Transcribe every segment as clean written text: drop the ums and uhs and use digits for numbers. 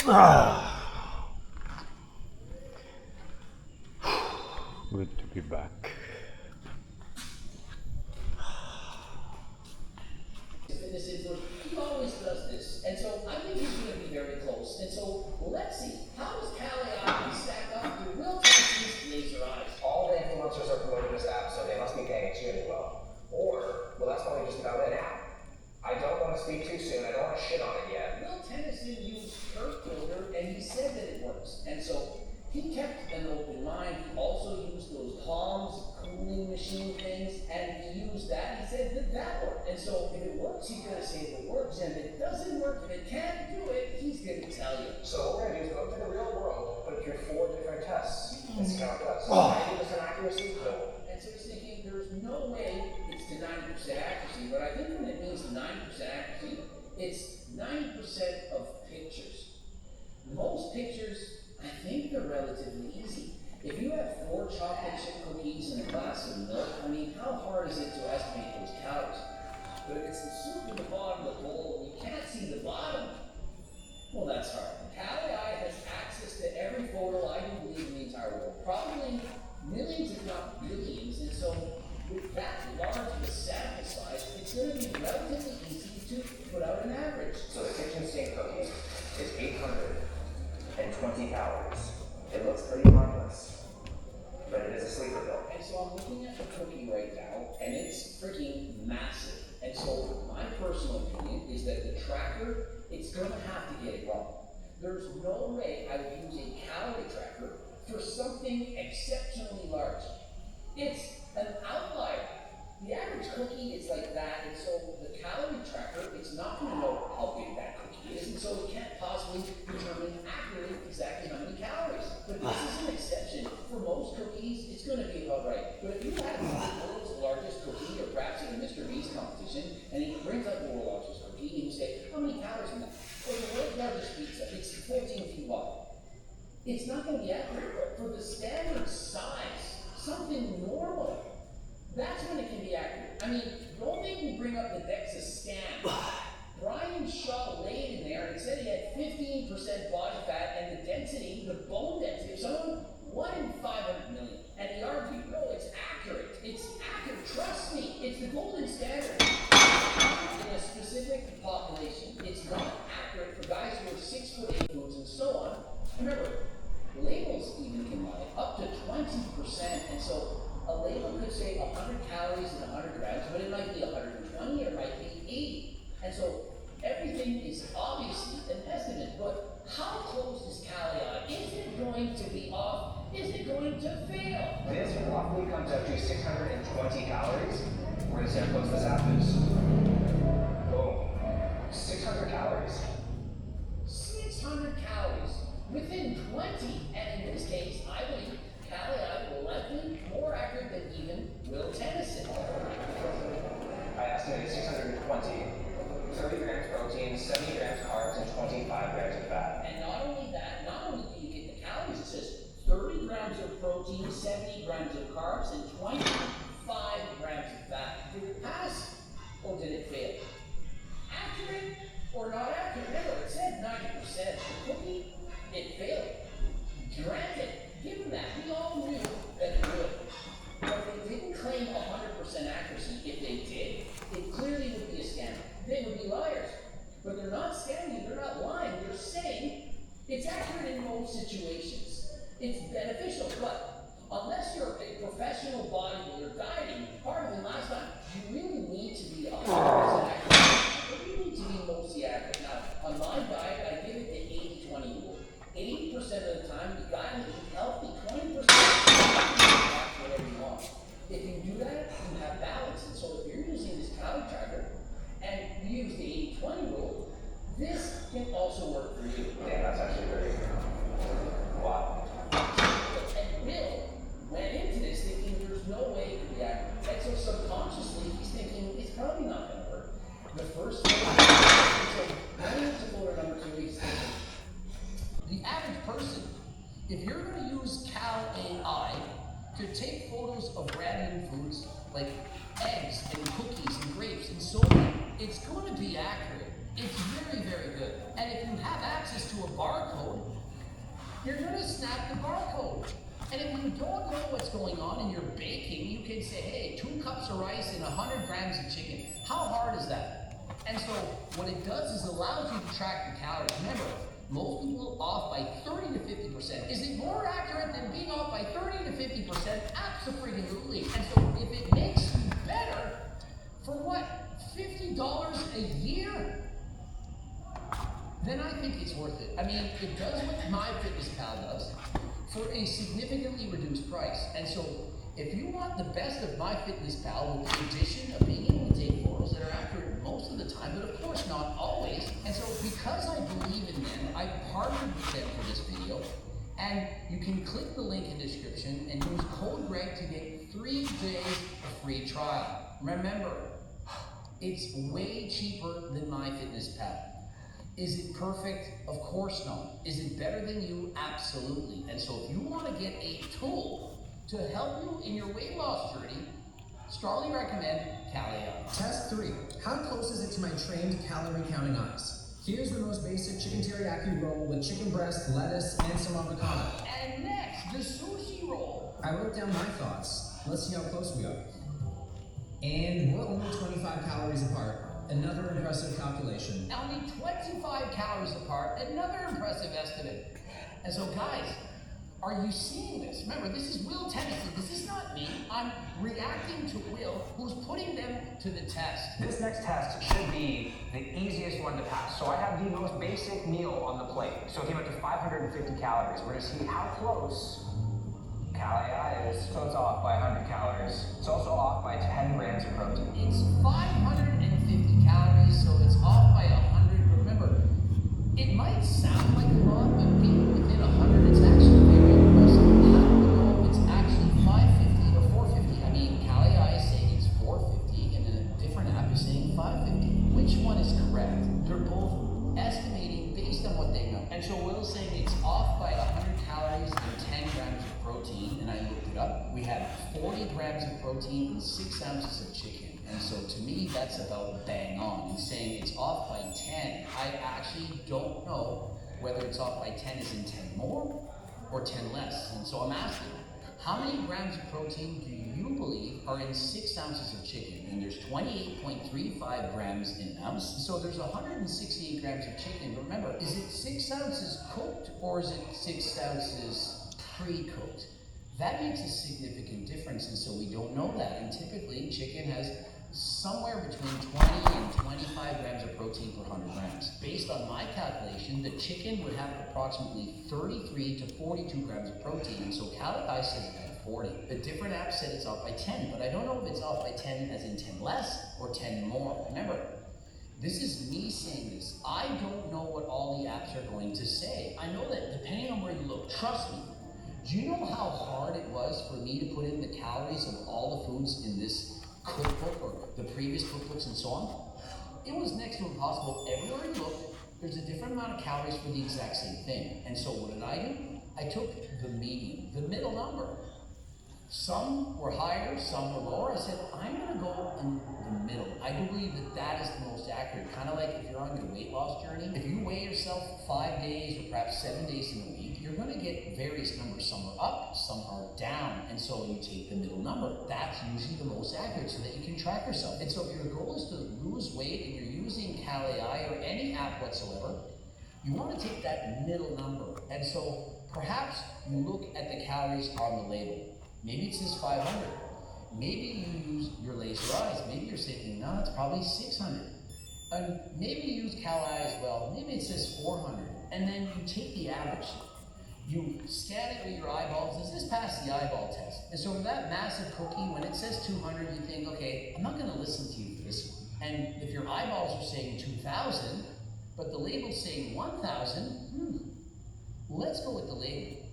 Good to be back. He always does this, and so I think he's going to be very close. And so let's see, how does Cali stack up to Will Tennessee's laser eyes? All the influencers are promoting this app, so they must be paying extremely well. Or, well, that's probably just about it now. I don't want to speak too soon. I don't want to shit on it yet. Will Tennessee used Earth Builder, and he said that it works. And so he kept an open mind. He also used those palms, cooling machine things, and he used that. He said that that worked. And so if it works, he's going to say if it works. And if it doesn't work, if it can't do it, he's going to tell you. So what we're going to do is go to the real world, put through 4 different tests, and see how it does. 90% accuracy, cool. And so he's thinking, there's no way it's to 90% accuracy, but I think when it means 90% accuracy, it's 90% of pictures. Most pictures, I think they're relatively easy. If you have 4 chocolate chip cookies and a glass of milk, I mean, how hard is it to estimate those calories? But if it's the soup at the bottom of the bowl and you can't see the bottom, well, that's hard. Cali has access to every photo I do believe in the entire world, probably millions if not billions, and so with that large of a sample size, it's going to be relatively easy to put out an average. So the kitchen sink cookie is 820 calories. It looks pretty harmless, but it is a sleeper pill. And so I'm looking at the cookie right now, and it's freaking massive. And so my personal opinion is that the tracker, it's going to have to get it wrong. There's no way I would use a calorie tracker for something exceptionally large. It's an outlier. The average cookie is like that, and so the calorie tracker, it's not going to know how big that cookie is, and so it can't possibly determine accurately exactly how many calories. But this is an exception. For most cookies, it's going to be about right. But if you had the world's largest cookie, or perhaps in a Mr. Beast competition, and he brings out the world's largest cookie, and you say, how many calories in that? Well, the world's largest pizza, it's 14 feet wide. It's not going to be accurate, but for the standard size, something normal, that's when it can be accurate. I mean, don't make me bring up the DEXA scan. Brian Shaw laid in there and said he had 15% body fat and the density, the bone density of someone 1 in 500 million. And he argued, no, it's accurate. It's accurate. Trust me, it's the golden standard. In a specific population, it's not accurate for guys who are 6'8" foods and so on. Remember, labels even can lie up to 20%, and so a label could say 100 calories and 100 grams, but it might be 120 or it might be 80. And so everything is obviously an estimate, but how close is Cali? Is it going to be off? Is it going to fail? This roughly comes out to 620 calories. We're going to see how close this app is. Boom. 600 calories. 600 calories within 20, and in this case, I believe Cali will likely be more accurate than even Will Tennyson. I estimated 620, 30 grams protein, 70 grams carbs, and 25 grams of fat. And not only that, not only do you get the calories, it says 30 grams of protein, 70 grams of carbs, and 25 grams of fat. Did it pass or did it fail? Accurate or not accurate? Remember, it said 90%. The cookie, it failed. Granted, given that, we all knew that it would. But they didn't claim 100% accuracy. If they did, it clearly would be a scam. They would be liars. But they're not scamming you, they're not lying. They're saying it's accurate in most situations. It's beneficial, but unless you're a professional bodybuilder dieting, part of it last time, you really need to be 100% accurate. But you need to be mostly accurate. Now, on my diet, I give it the 80-20 rule. 80% of the time, you gotta eat healthy. 20% that's whatever you want. If you do that, you have balance. And so if you're using this calorie tracker and you use the 80-20 rule, this can also work for you. Yeah, that's actually very wow. And Will went into this thinking there's no way it could be accurate. And so subconsciously, he's thinking it's probably not going to work. The first so going to photo number 2, he's thinking, the average person, if you're going to use Cal AI to take photos of random foods like eggs and cookies and grapes and so on, it's going to be accurate. It's very, very good. And if you have access to a barcode, you're gonna snap the barcode. And if you don't know what's going on and you're baking, you can say, hey, 2 cups of rice and 100 grams of chicken. How hard is that? And so what it does is allows you to track the calories. Remember, most people off by 30 to 50%. Is it more accurate than being off by 30 to 50%? Absolutely. And so if it makes you better, for what, $50 a year? Then I think it's worth it. I mean, it does what MyFitnessPal does for a significantly reduced price. And so if you want the best of MyFitnessPal with the addition of being able to take photos that are accurate most of the time, but of course not always. And so because I believe in them, I partnered with them for this video. And you can click the link in the description and use code Greg to get 3 days of free trial. Remember, it's way cheaper than MyFitnessPal. Is it perfect? Of course not. Is it better than you? Absolutely. And so if you want to get a tool to help you in your weight loss journey, strongly recommend Cal-AI. Test 3. How close is it to my trained calorie counting eyes? Here's the most basic chicken teriyaki roll with chicken breast, lettuce, and some avocado. And next, the sushi roll. I wrote down my thoughts. Let's see how close we are. And we're only 25 calories apart. Another impressive calculation. Only 25 calories apart, another impressive estimate. And so guys, are you seeing this? Remember, this is Will Tennyson. This is not me. I'm reacting to Will, who's putting them to the test. This next test should be the easiest one to pass. So I have the most basic meal on the plate. So it came up to 550 calories. We're gonna see how close Cal-AI is. So it's off by 100 calories. It's also off by 10 grams of protein. It's 550 calories, so it's off by 100. Remember, it might sound like a lot, but being within 100, it's actually very impressive. How do we know if it's actually 550 or 450? I mean, Cal-AI is saying it's 450, and then a different app is saying 550. Which one is correct? They're both estimating based on what they know. And so Will's saying it's off by 100 calories and 10 grams of protein, and I looked it up. We had 40 grams of protein and 6 ounces of chicken. And so to me, that's about bang on. He's saying it's off by 10. I actually don't know whether it's off by 10 is in 10 more or 10 less. And so I'm asking, how many grams of protein do you believe are in 6 ounces of chicken? And there's 28.35 grams in an ounce. So there's 168 grams of chicken. But remember, is it 6 ounces cooked or is it 6 ounces pre-cooked? That makes a significant difference, and so we don't know that. And typically, chicken has somewhere between 20 and 25 grams of protein per 100 grams. Based on my calculation, the chicken would have approximately 33 to 42 grams of protein, and so Cal-AI says it had 40. The different app said it's off by 10, but I don't know if it's off by 10 as in 10 less or 10 more. Remember, this is me saying this. I don't know what all the apps are going to say. I know that depending on where you look, trust me, do you know how hard it was for me to put in the calories of all the foods in this cookbook or the previous cookbooks and so on? It was next to impossible. Everywhere you look, there's a different amount of calories for the exact same thing. And so what did I do? I took the median, the middle number. Some were higher, some were lower. I said, I'm gonna go in the middle. I believe that that is the most accurate. Kind of like if you're on your weight loss journey, if you weigh yourself 5 days or perhaps 7 days in a week, you're gonna get various numbers. Some are up, some are down. And so you take the middle number. That's usually the most accurate so that you can track yourself. And so if your goal is to lose weight and you're using Cal-AI or any app whatsoever, you want to take that middle number. And so perhaps you look at the calories on the label. Maybe it says 500. Maybe you use your laser eyes. Maybe you're thinking, no, it's probably 600. And maybe you use Cal-AI as well. Maybe it says 400. And then you take the average. You scan it with your eyeballs. Does this pass the eyeball test? And so for that massive cookie, when it says 200, you think, okay, I'm not going to listen to you for this one. And if your eyeballs are saying 2,000, but the label's saying 1,000, let's go with the label.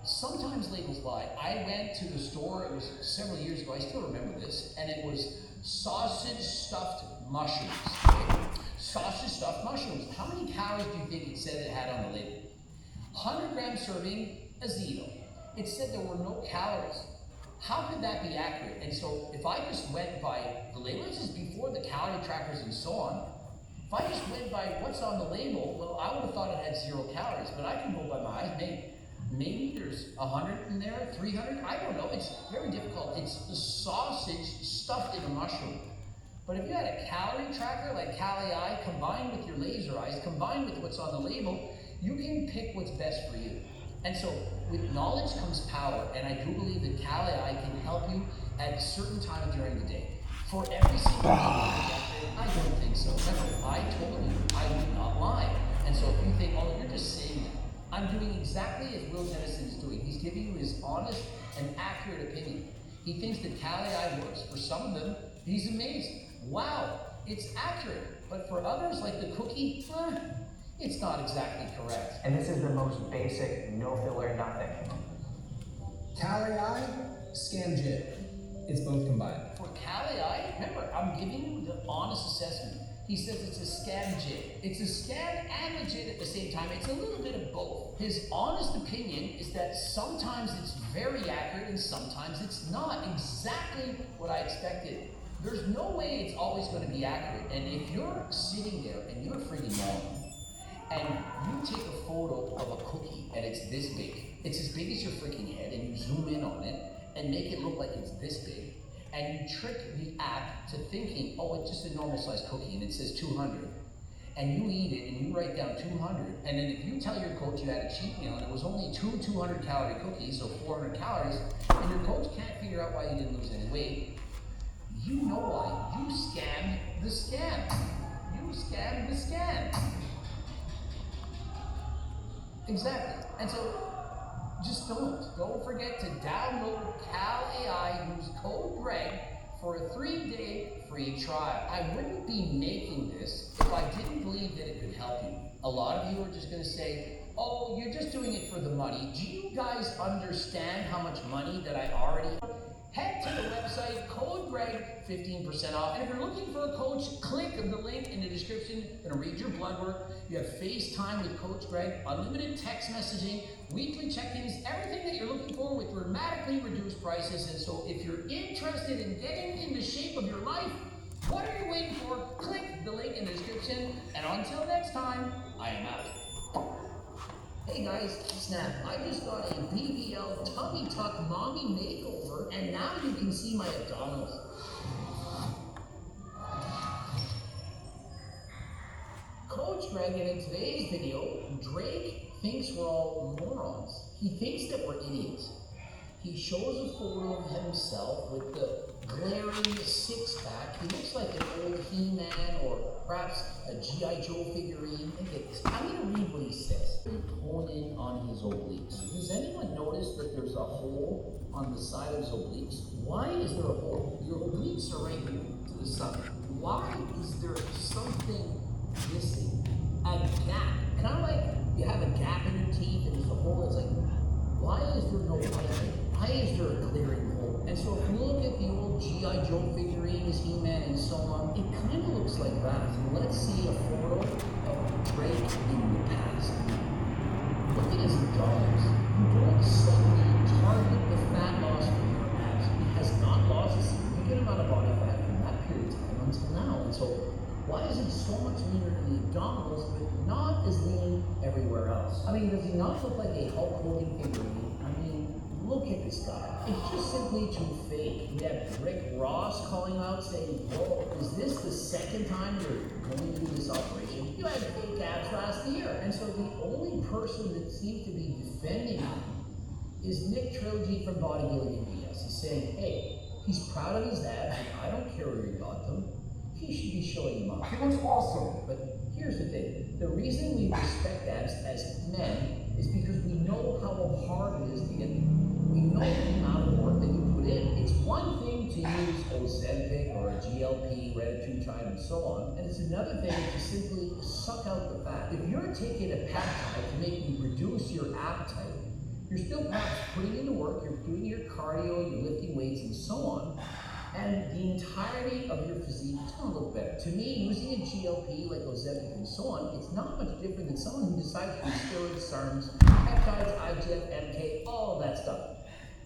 Sometimes labels lie. I went to the store, it was several years ago, I still remember this, and it was sausage stuffed mushrooms. Okay? Sausage stuffed mushrooms. How many calories do you think it said it had on the label? 100 gram serving, a zero. It said there were no calories. How could that be accurate? And so if I just went by the label, this is before the calorie trackers and so on, if I just went by what's on the label, well, I would have thought it had 0 calories, but I can go by my eyes. Maybe there's 100 in there, 300, I don't know. It's very difficult. It's the sausage stuffed in a mushroom. But if you had a calorie tracker like Cali-Eye combined with your laser eyes, combined with what's on the label, you can pick what's best for you. And so with knowledge comes power, and I do believe that Cali-Eye can help you at certain times during the day. For every single day, I don't think so. Remember, I told you I would not lie. And so if you think, oh, you're just saying that, I'm doing exactly as Will Jennison is doing. He's giving you his honest and accurate opinion. He thinks that Cali-Eye works. For some of them, he's amazed. Wow, it's accurate. But for others, like the cookie, it's not exactly correct. And this is the most basic, no filler, nothing. Cali-Eye, Scam Jib. It's both combined. For Cali-Eye, remember, I'm giving you the honest assessment. He says it's a scam jib. It's a scam and legit at the same time. It's a little bit of both. His honest opinion is that sometimes it's very accurate and sometimes it's not exactly what I expected. There's no way it's always going to be accurate. And if you're sitting there and you're freaking long, and you take a photo of a cookie and it's this big, it's as big as your freaking head, and you zoom in on it and make it look like it's this big, and you trick the app to thinking, oh, it's just a normal sized cookie and it says 200, and you eat it and you write down 200, and then if you tell your coach you had a cheat meal and it was only 200 calorie cookies, so 400 calories, and your coach can't figure out why you didn't lose any weight, you know why. You scammed the scam. You scammed the scam. Exactly. And so just don't forget to download Cali-Eye, use code Greg for a 3-day free trial. I wouldn't be making this if I didn't believe that it could help you. A lot of you are just gonna say, oh, you're just doing it for the money. Do you guys understand how much money that I already... Head to the website, code Greg, 15% off. And if you're looking for a coach, click the link in the description. Gonna read your blood work. You have FaceTime with Coach Greg, unlimited text messaging, weekly check-ins, everything that you're looking for with dramatically reduced prices. And so if you're interested in getting in the shape of your life, what are you waiting for? Click the link in the description. And until next time, I am out. Hey guys, snap, I just got a BBL tummy tuck mommy makeover, and now you can see my abdominals. Coach Greg, and in today's video, Drake thinks we're all morons. He thinks that we're idiots. He shows a photo of himself with the glaring six-pack. He looks like an old He-Man or perhaps a G.I. Joe figurine. And get this, I'm going to read what he says. Hone in on his obliques. Does anyone notice that there's a hole on the side of his obliques? Why is there a hole? Your obliques are right here to the side. Why is there something missing? A gap. And I'm like, you have a gap in your teeth and there's a hole. It's like, why is there no lining? Why is there a clearing hole? And so if you look at the old G.I. Joe figurines, He-Man, and so on, it kind of looks like that. Let's see a photo of Drake in the past. Look at his abdominals. You don't suddenly target the fat loss from your abs. He has not lost a significant amount of body fat from that period of time until now. And so why is he so much leaner in the abdominals, but not as lean everywhere else? I mean, does he not look like a Hulk Hogan figurine? I mean, look at this guy. It's just simply too fake. We have Rick Ross calling out saying, whoa, is this the second time you're going to do this operation? You had fake abs last year. And so the only person that seems to be defending him is Nick Trilogy from Bodybuilding BS. He's saying, hey, he's proud of his abs, and I don't care where he got them. He should be showing them up. He looks awesome. But here's the thing. The reason we respect abs as men is because we know how hard it is to get them. We know the amount of work that you put in. It's one thing to use Ozempic or a GLP, retatrutide, and so on, and it's another thing to simply suck out the fat. If you're taking a peptide to make you reduce your appetite, you're still perhaps putting in the work, you're doing your cardio, you're lifting weights, and so on, and the entirety of your physique is going to look better. To me, using a GLP like Ozempic and so on, it's not much different than someone who decides to use steroids, SARMs, peptides, IGF, MK, all of that stuff.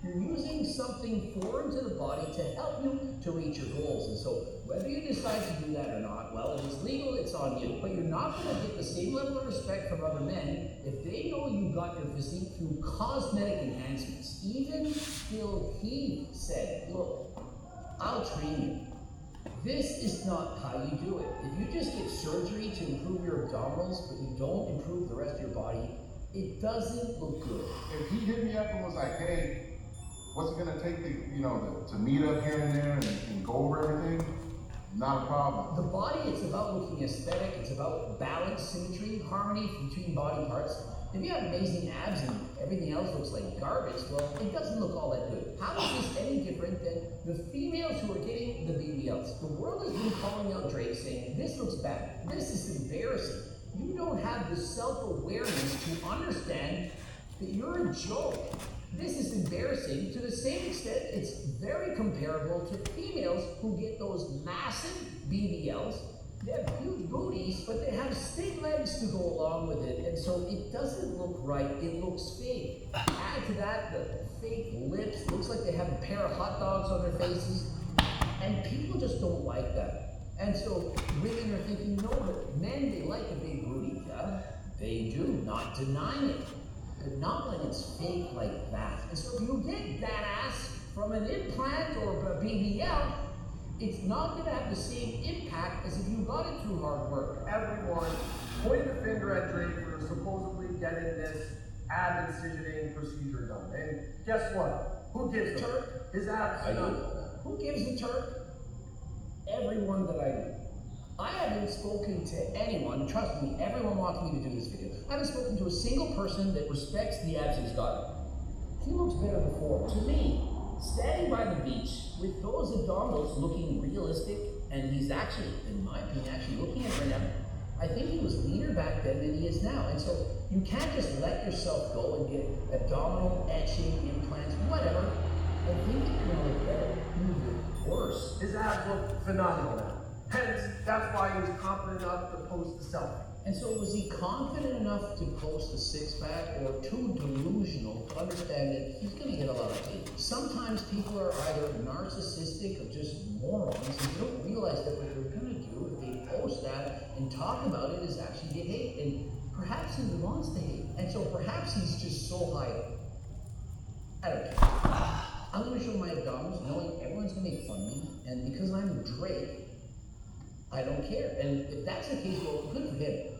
You're using something foreign to the body to help you to reach your goals. And so whether you decide to do that or not, well, if it's legal, it's on you. But you're not going to get the same level of respect from other men if they know you got your physique through cosmetic enhancements. Even Phil Heath said, look, I'll train you. This is not how you do it. If you just get surgery to improve your abdominals, but you don't improve the rest of your body, it doesn't look good. If he hit me up and was like, hey, what's it gonna take to meet up here and there and go over everything? Not a problem. The body, it's about looking aesthetic, it's about balance, symmetry, harmony between body parts. If you have amazing abs and everything else looks like garbage, well, it doesn't look all that good. How is this any different than the females who are getting the BBLs? The world has been calling out Drake saying, this looks bad, this is embarrassing. You don't have the self-awareness to understand that you're a joke. This is embarrassing. To the same extent, it's very comparable to females who get those massive BBLs. They have huge booties, but they have stick legs to go along with it, and so it doesn't look right, it looks fake. Add to that the fake lips, looks like they have a pair of hot dogs on their faces, and people just don't like that. And so women are thinking, no, but men, they like a big booty. Yeah, they do, not denying it, but not when it's fake like that. And so if you get that ass from an implant or a BBL, it's not going to have the same impact as if you got it through hard work. Everyone pointed the finger at Drake for supposedly getting this ab incisioning procedure done. And guess what? Who gives a Turk? His abs I done. do. Who gives a Turk? Everyone that I know. I haven't spoken to anyone, trust me, everyone wants me to do this video. I haven't spoken to a single person that respects the abs he's got. He looks better before. To me, standing by the beach with those abdominals looking realistic, and he's actually, in my opinion, actually looking at it right now, I think he was leaner back then than he is now. And so you can't just let yourself go and get abdominal etching, implants, whatever, and think that you're gonna look better. You look worse. His abs look phenomenal now. Hence, that's why he was confident enough to post the selfie. And so was he confident enough to post a six-pack or too delusional to understand that he's going to get a lot of hate? Sometimes people are either narcissistic or just morons and they don't realize that what they're going to do if they post that and talk about it is actually get hate. And perhaps he wants to hate. And so perhaps he's just so high up. I don't care. I'm going to show my abdominals knowing everyone's going to make fun of me. And because I'm Drake, I don't care. And if that's the case, well, good for him.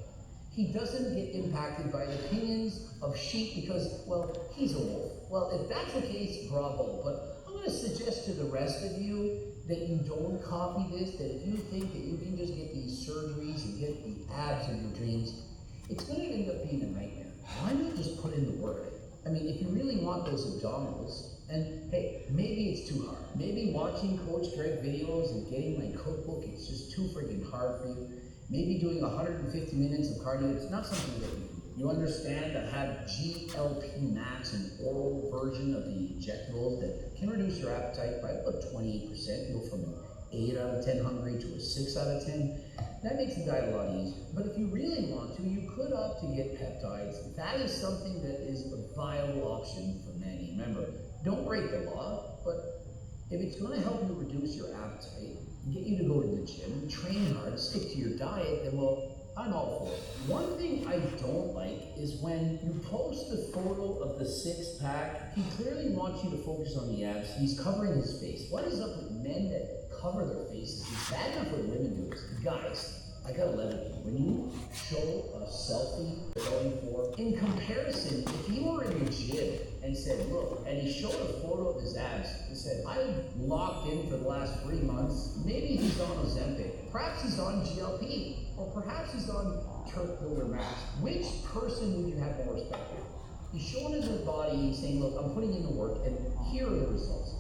He doesn't get impacted by the opinions of sheep because, well, he's a wolf. Well, if that's the case, bravo. But I'm going to suggest to the rest of you that you don't copy this, that if you think that you can just get these surgeries and get the abs of your dreams, it's going to end up being a nightmare. Why not just put in the work? I mean, if you really want those abdominals, and hey, maybe it's too hard. Maybe watching Coach Greg videos and getting my cookbook, it's just too freaking hard for you. Maybe doing 150 minutes of cardio, it's not something that you understand. I have GLP Max, an oral version of the injectables that can reduce your appetite by about 28%. You go from an 8 out of 10 hungry to a 6 out of 10. That makes the diet a lot easier. But if you really want to, you could opt to get peptides. That is something that is a viable option for many. Remember, don't break the law, but if it's going to help you reduce your appetite, get you to go to the gym, train hard, stick to your diet, then well, I'm all for it. One thing I don't like is when you post the photo of the six-pack, he clearly wants you to focus on the abs. He's covering his face. What is up with men that cover their faces? It's bad enough when women do it. Guys, I gotta let it be. When you show a selfie going for, in comparison, if you were in the gym and said, look, and he showed a photo of his abs and said, I locked in for the last 3 months, maybe he's on Ozempic, perhaps he's on GLP, or perhaps he's on Turk Builder Max. Which person would you have more respect for? He's showing his body and saying, look, I'm putting in the work, and here are the results.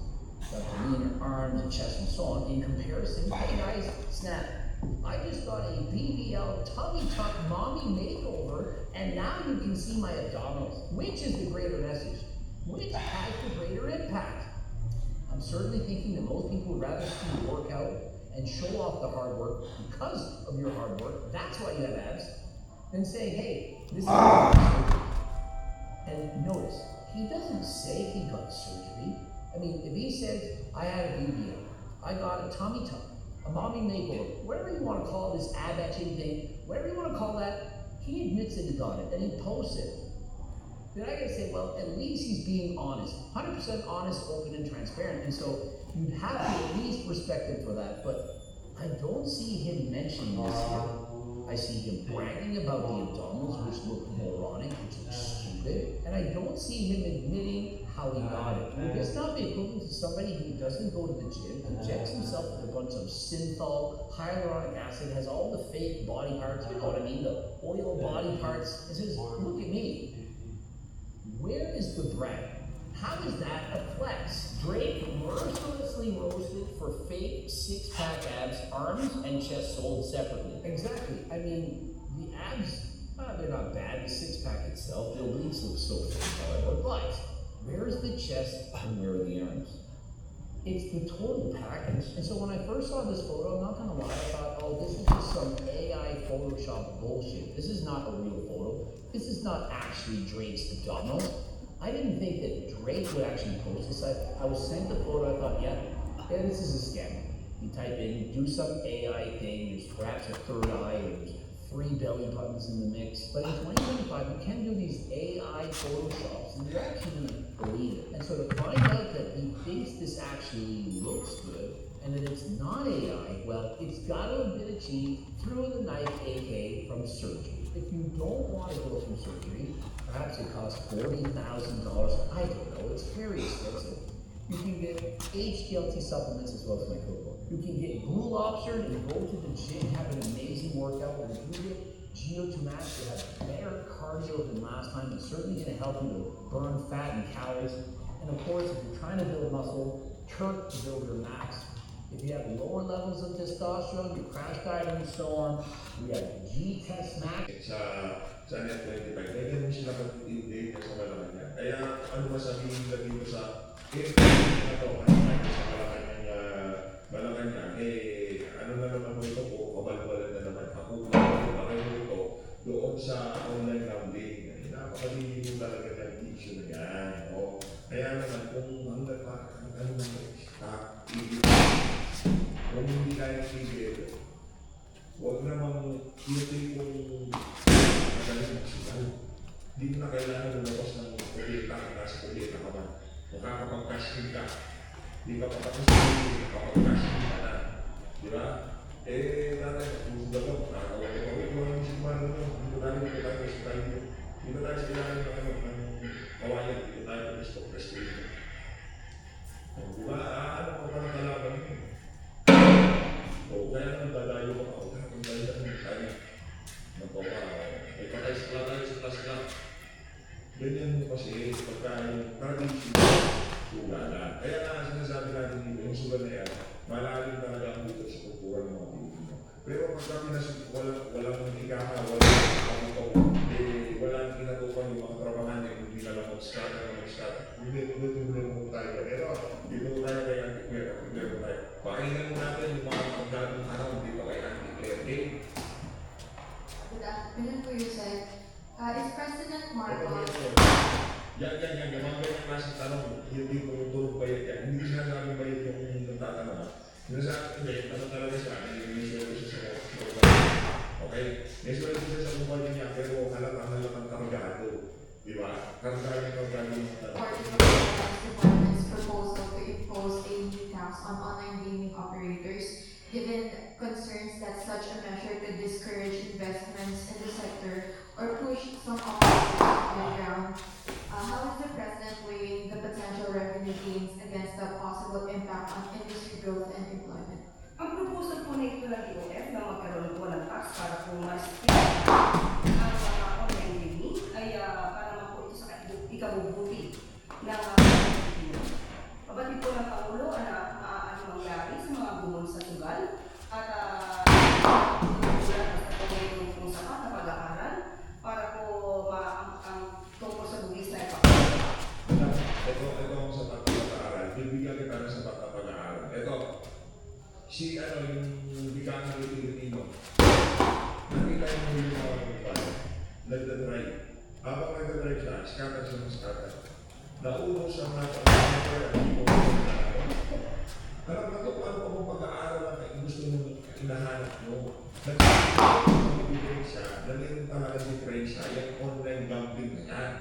Got the leaner arms and chest and so on. In comparison, hey guys, snap. I just got a BBL tummy tuck mommy makeover, and now you can see my abdominals. Which is the greater message? Which has the greater impact? I'm certainly thinking that most people would rather see you work out and show off the hard work because of your hard work. That's why you have abs. Than say, hey, this is and notice, he doesn't say he got surgery. I mean, if he says, I had a BBL, I got a tummy tuck, a mommy makeover, whatever you want to call this ab etching thing, whatever you want to call that, he admits that he got it and he posts it. Then I gotta say, well, at least he's being honest, 100% honest, open, and transparent. And so you'd have to at least respect him for that. But I don't see him mentioning this here. I see him bragging about the abdominals, which look moronic, which look stupid. And I don't see him admitting how he got it. Would this not be equivalent to somebody who doesn't go to the gym, injects himself with a bunch of synthol, hyaluronic acid, has all the fake body parts, you know what I mean, the oil body parts, and says, look at me. Where is the brag? How is that a flex? Drake mercilessly roasted for fake six-pack abs, arms and chest sold separately. Exactly. I mean, the abs, they're not bad. The six-pack itself, the obliques look so fake, however. But where is the chest and where are the arms? It's the total package. And so when I first saw this photo, I'm not gonna lie, I thought, oh, this is just some AI Photoshop bullshit. This is not a real photo. This is not actually Drake's abdominals. I didn't think that Drake would actually post this. I was sent the photo, I thought, yeah, this is a scam. You type in, do some AI thing, there's perhaps a third eye, or there's 3 belly buttons in the mix. But in 2025, you can do these AI Photoshops, and you're actually gonna believe it. And so to find out that he thinks this actually looks good, and that it's not AI, well, it's gotta have been achieved through the knife, AK, from surgery. If you don't want to go through surgery, perhaps it costs $40,000. I don't know, it's very expensive. You can get HTLT supplements as well as my cookbook. You can get blue lobster and go to the gym, have an amazing workout, and if you get GO2 Max, you have better cardio than last time. It's certainly going to help you to burn fat and calories. And of course, if you're trying to build muscle, Turk to build your max. If you have lower levels of testosterone, you crash diet and so on, we have G-Test Max. Sa net 25, kaya mo sila pag-i-update sa malaman niya. Kaya ano masabihin nila dito sa malaman niya, ano na naman mo ito po, kabalbalan na naman ako, pareho ito doon sa online landing. Napakalihin mo talaga ng issue na yan. Kaya naman, kung hanggang pa, ano naman, kung hindi kaya tigil, huwag namang iutin kung magaling magsugal. Hindi mo na kailangan lumabas ng kulita kung nasa kulita ka man. Makakapag-casting ka. Hindi ka papakasting, makakapag-casting ka na. Di ba? Dati, susugal ko, nakakawag ko. Ito ang simano mo. Dito tayo sa tayo. Dito tayo sa kailangan ng kawayan. Dito tayo sa pag-casting. Di ba? Ano pa pa natalaban mo? Kaya naman dadayo ko ako. Kung dahil naman tayo. May patay sa tayo sa taas. Ganyan mo kasi pagkain tradition sugalan. Kaya nga sinasabi natin dito, yung sugal na yan, malalim talaga ang dito sa kultura ng mga Pilipino. Pero pagka walang higaka, walang kinatupan yung mga trabahan na hindi na lang mag-scatter. Hindi mo tayo. Pero dito tayo kay anti-clear. Pakinggan natin yung mga pagkatong araw dito kay anti-clear. Okay? Good afternoon po, Yusef. Is President Marcos... Yan. Yung mga ganyan klaseng tanong, hindi ko yung turong bayad yan. Hindi sinasabing bayad yung nagtatanong. Sinasabi, hindi, ano talaga siya, may sweldo siya sa kumpanya. Okay? May sweldo siya sa kumpanya niya, pero halatang kargado. Di ba? Kargado yung tanong. Department's proposal to impose a new tax on online gaming operators, given concerns that such a measure could discourage investments in the sector or push some operators to the ground. How is the President weighing the potential revenue gains against the possible impact on industry growth and employment? Ang proposal po na ito ng DOF na magkaroon po ng tax para po mas ang mga online gaming ay para naman po ito sa ikabubuti ng Pilipino. Pabatid po ng Pangulo na maaaring mangyari sa mga gumon sa sugal at kung sapat na pag-aaral para po ang tungkol sa bugis na ipapagawa. Ito ang sapat na pag-aaral. Bibigyan kita ng sapat na pag-aaral. Ito, yung bigyan ng Pilipino. Nakita mo yung mga kumpan, nagdadrive. Habang nagdadrive siya, scatter siya ng scatter. naubos ang napag-aaral at hindi mo alam na ito, ano pa bang pag-aaral ang gusto mo inahanap mo? Nag-diferensya, naging talaga diferensya, yung online gambling na yan.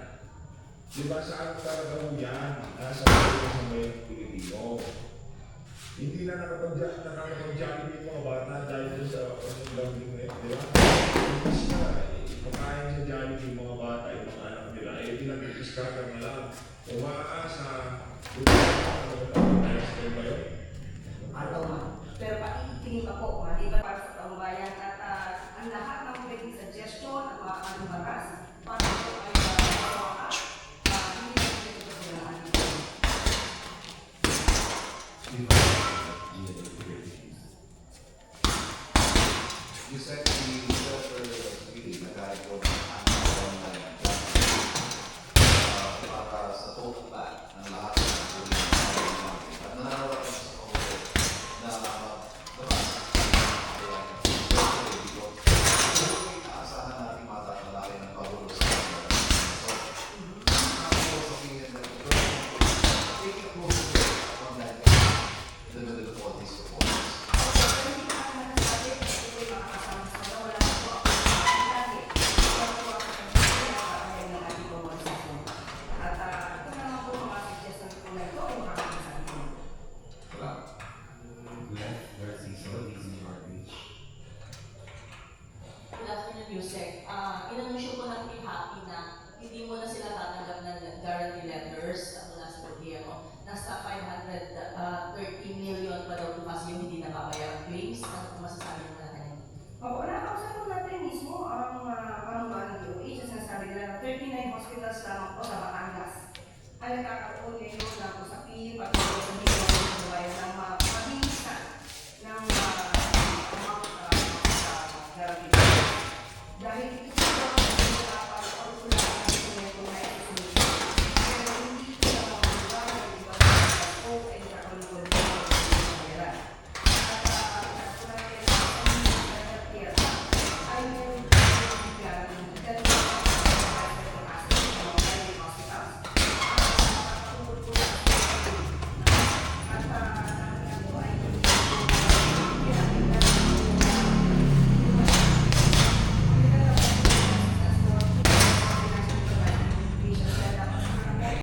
Diba saan talaga mo yan? Nasa mga Pilipino. Hindi na nakakapag-jogging yung mga bata dahil sa online gambling na yan, di ba? Kasi na, pagkain sa jogging yung mga bata, yung mga anak nila, eh di lang i-discover na lang. Umaasa, ba yun? Pero pakikinig ako, maliban para sa taong bayan at ang lahat ng pwedeng suggestion at mga kanubaras para po ay mawakas, hindi na ito kailangan. You said the shelter was really nag-ipon para sa total back ng lahat ng police at nananawagan sa Congress na inaasahan natin matatalaki ng pagulo sa kanila. So, ako sa opinion na ito, take a close look on that in the middle of all these reports. Good afternoon, Yusek. Inanunsyo ko na kay Happy na hindi mo na sila tatanggap ng guarantee letters mula sa gobyerno. Nasa 530 million pa daw to